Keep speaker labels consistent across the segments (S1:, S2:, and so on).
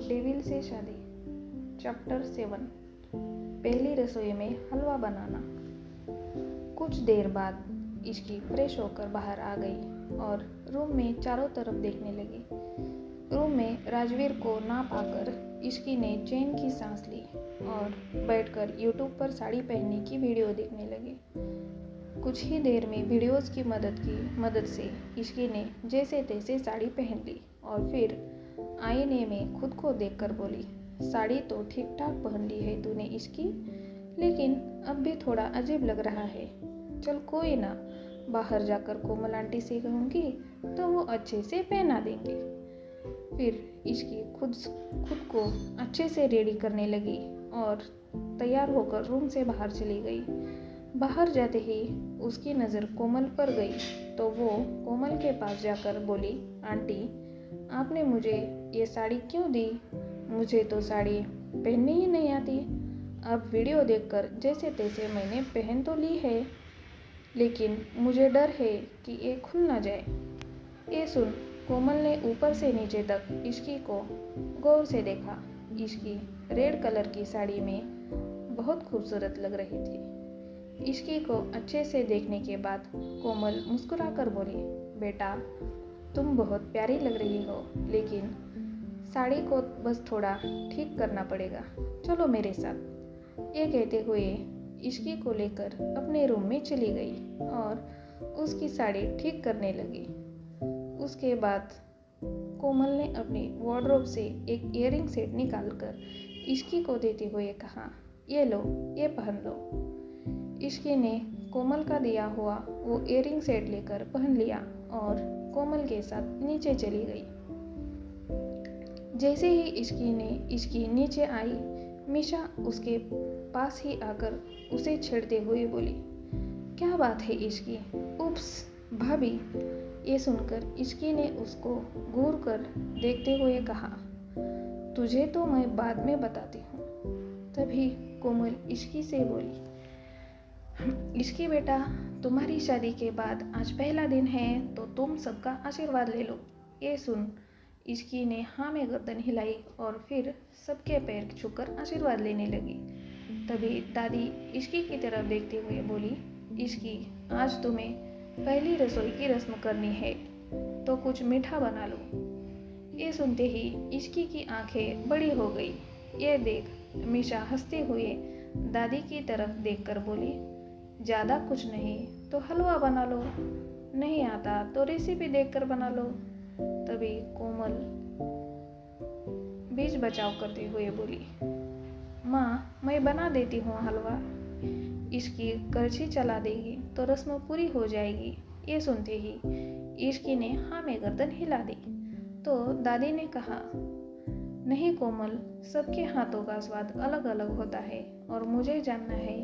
S1: Devil से शादी chapter 7 पहली रसोई में हलवा बनाना। कुछ देर बाद इश्की फ्रेश होकर बाहर आ गई और रूम में चारों तरफ देखने लगी। रूम में राजवीर को ना पाकर इश्की ने चैन की सांस ली और बैठकर यूट्यूब पर साड़ी पहनने की वीडियो देखने लगी। कुछ ही देर में वीडियोस की मदद से इश्की ने जैसे तैसे साड़ी पहन ली और फिर आईने में खुद को देखकर बोली, साड़ी तो ठीक ठाक पहन ली है तूने इश्की, लेकिन अब भी थोड़ा अजीब लग रहा है। चल कोई ना, बाहर जाकर कोमल आंटी से कहूँगी तो वो अच्छे से पहना देंगे। फिर इश्की खुद को अच्छे से रेडी करने लगी और तैयार होकर रूम से बाहर चली गई। बाहर जाते ही उसकी नज़र कोमल पर गई तो वो कोमल के पास जाकर बोली, आंटी आपने मुझे ये साड़ी क्यों दी? मुझे तो साड़ी पहननी ही नहीं आती। अब वीडियो देखकर जैसे तैसे मैंने पहन तो ली है, लेकिन मुझे डर है कि ये खुल ना जाए। ये सुन कोमल ने ऊपर से नीचे तक इश्की को गौर से देखा। इश्की रेड कलर की साड़ी में बहुत खूबसूरत लग रही थी। इश्की को अच्छे से देखने के बाद कोमल मुस्कुराकर बोली, बेटा तुम बहुत प्यारी लग रही हो, लेकिन साड़ी को बस थोड़ा ठीक करना पड़ेगा, चलो मेरे साथ। ये कहते हुए इश्की को लेकर अपने रूम में चली गई और उसकी साड़ी ठीक करने लगी। उसके बाद कोमल ने अपनी वार्डरोब से एक इयररिंग सेट निकालकर इश्की को देते हुए कहा, ये लो, ये पहन लो। इश्की ने कोमल का दिया हुआ वो इयररिंग सेट लेकर पहन लिया और कोमल के साथ नीचे चली गई। जैसे ही इश्की नीचे आई, मीशा उसके पास ही आकर उसे छेड़ते हुए बोली, क्या बात है इश्की? उप्स भाभी। ये सुनकर इश्की ने उसको घूर कर देखते हुए कहा, तुझे तो मैं बाद में बताती हूँ। तभी कोमल इश्की से बोली, इश्की बेटा तुम्हारी शादी के बाद आज पहला दिन है तो तुम सबका आशीर्वाद ले लो। ये सुन इश्की ने हाँ में गर्दन हिलाई और फिर सबके पैर छूकर आशीर्वाद लेने लगी। तभी दादी इश्की की तरफ देखते हुए बोली, इश्की आज तुम्हें पहली रसोई की रस्म करनी है तो कुछ मीठा बना लो। ये सुनते ही इश्की की आंखें बड़ी हो गई। ये देख मीशा हंसते हुए दादी की तरफ देखकर बोली, ज़्यादा कुछ नहीं तो हलवा बना लो, नहीं आता तो रेसिपी देखकर बना लो। तभी कोमल बीच बचाव करते हुए बोली, माँ मैं बना देती हूँ हलवा, इश्की करछी चला देगी तो रस्म पूरी हो जाएगी। ये सुनते ही इश्की ने हाँ में गर्दन हिला दी। तो दादी ने कहा, नहीं कोमल, सबके हाथों का स्वाद अलग अलग होता है और मुझे जानना है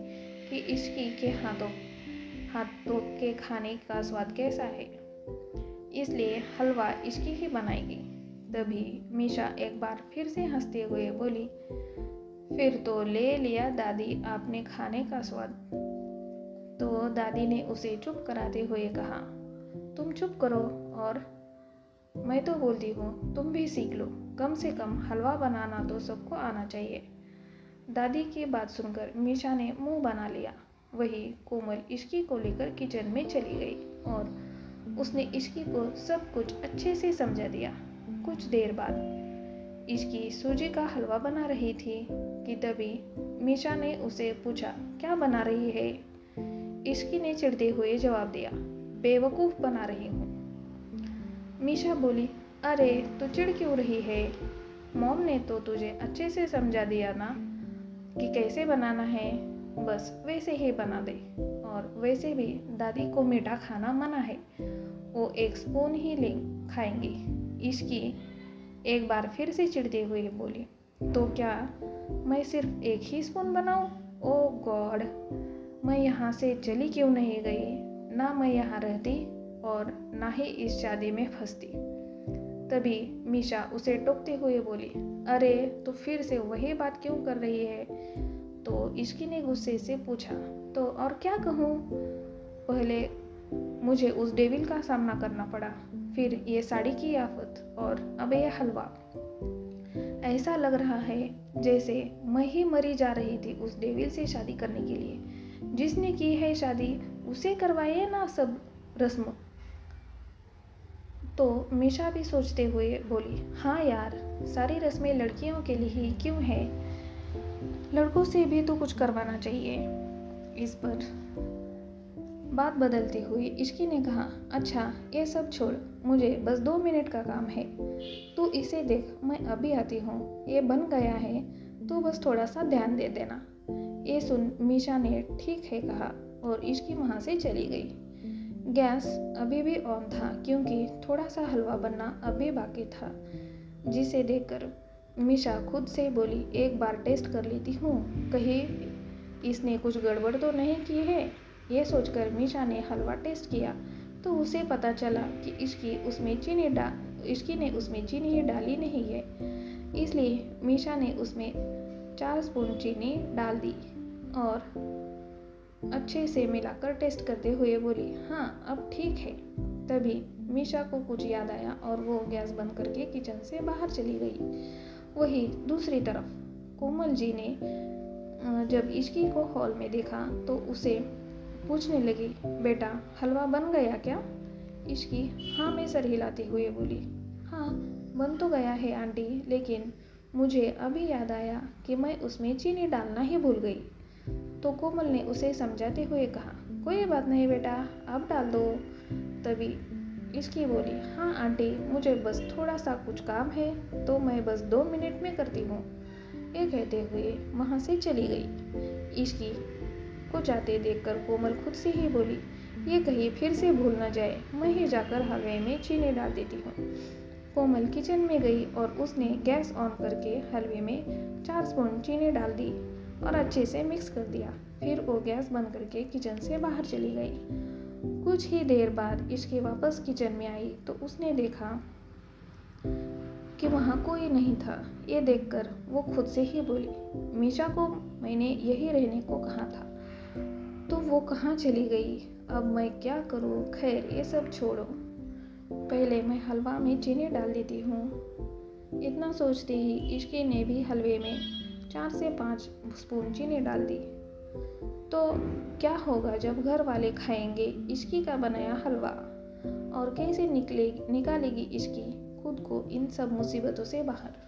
S1: कि इश्की के हाथों के खाने का स्वाद कैसा है, इसलिए हलवा इश्की ही बनाएगी। तभी मीशा एक बार फिर से हंसते हुए बोली, फिर तो ले लिया दादी आपने खाने का स्वाद। तो दादी ने उसे चुप कराते हुए कहा, तुम चुप करो और मैं तो बोलती हूँ तुम भी सीख लो, कम से कम हलवा बनाना तो सबको आना चाहिए। दादी की बात सुनकर मीशा ने मुंह बना लिया। वही कोमल इश्की को लेकर किचन में चली गई और उसने इश्की को सब कुछ अच्छे से समझा दिया। कुछ देर बाद इश्की सूजी का हलवा बना रही थी कि तभी मीशा ने उसे पूछा, क्या बना रही है? इश्की ने चिढ़ते हुए जवाब दिया, बेवकूफ़ बना रही हूँ। मीशा बोली, अरे तो चिढ़ क्यों रही है? मॉम ने तो तुझे अच्छे से समझा दिया ना कि कैसे बनाना है, बस वैसे ही बना दे। और वैसे भी दादी को मीठा खाना मना है, वो एक स्पून ही ले खाएंगी। इश्की एक बार फिर से चिढ़ते हुए बोली, तो क्या मैं सिर्फ एक ही स्पून बनाऊं? ओ गॉड, मैं यहाँ से चली क्यों नहीं गई? ना मैं यहाँ रहती और ना ही इस शादी में फंसती। तभी मीशा उसे टोकते हुए बोली, अरे तो फिर से वही बात क्यों कर रही है? तो इश्की ने गुस्से से पूछा, तो और क्या कहूँ? पहले मुझे उस डेविल का सामना करना पड़ा, फिर ये साड़ी की आफत और अब ये हलवा। ऐसा लग रहा है जैसे मैं ही मरी जा रही थी उस डेविल से शादी करने के लिए। जिसने की है शादी उसे करवाइए ना सब रस्म। तो मीशा भी सोचते हुए बोली, हाँ यार, सारी रस्में लड़कियों के लिए ही क्यों है, लड़कों से भी तो कुछ करवाना चाहिए। इस पर बात बदलते हुए इश्की ने कहा, अच्छा ये सब छोड़, मुझे बस 2 मिनट का काम है। तू इसे देख, मैं अभी आती हूँ। ये बन गया है, तू बस थोड़ा सा ध्यान दे देना। ये सुन मीशा ने ठीक है कहा और इश्की वहाँ से चली गई। गैस अभी भी ऑन था क्योंकि थोड़ा सा हलवा बनना अभी बाकी था, जिसे देखकर मीशा खुद से बोली, एक बार टेस्ट कर लेती हूँ, कहीं इसने कुछ गड़बड़ तो नहीं की है। ये सोचकर मीशा ने हलवा टेस्ट किया तो उसे पता चला कि इसकी ने उसमें चीनी डाली नहीं है। इसलिए मीशा ने उसमें 4 स्पून चीनी डाल दी और अच्छे से मिलाकर टेस्ट करते हुए बोली, हाँ अब ठीक है। तभी मीशा को कुछ याद आया और वो गैस बंद करके किचन से बाहर चली गई। वही दूसरी तरफ कोमल जी ने जब इश्की को हॉल में देखा तो उसे पूछने लगी, बेटा हलवा बन गया क्या? इश्की हाँ में सर हिलाते हुए बोली, हाँ बन तो गया है आंटी, लेकिन मुझे अभी याद आया कि मैं उसमें चीनी डालना ही भूल गई। तो कोमल ने उसे समझाते हुए कहा, कोई बात नहीं बेटा, अब डाल दो। तभी इश्की बोली, हाँ आंटी, मुझे बस थोड़ा सा कुछ काम है तो मैं बस 2 मिनट में करती हूँ। ये कहते हुए वहाँ से चली गई। इश्की को जाते देखकर कोमल खुद से ही बोली, ये कहीं फिर से भूल न जाए, मैं ही जाकर हलवे में चीनी डाल देती हूँ। कोमल किचन में गई और उसने गैस ऑन करके हलवे में 4 स्पून चीनी डाल दी और अच्छे से मिक्स कर दिया। फिर वो गैस बंद करके किचन से बाहर चली गई। कुछ ही देर बाद इश्की वापस किचन में आई तो उसने देखा कि वहाँ कोई नहीं था। ये देखकर वो खुद से ही बोली, मीशा को मैंने यही रहने को कहा था, तो वो कहाँ चली गई? अब मैं क्या करूँ? खैर ये सब छोड़ो, पहले मैं हलवा में चीनी डाल देती हूँ। इतना सोचते ही इश्की ने भी हलवे में 4 से 5 स्पून चीनी डाल दी। तो क्या होगा जब घर वाले खाएंगे इश्की का बनाया हलवा, और कैसे निकालेगी इश्की खुद को इन सब मुसीबतों से बाहर।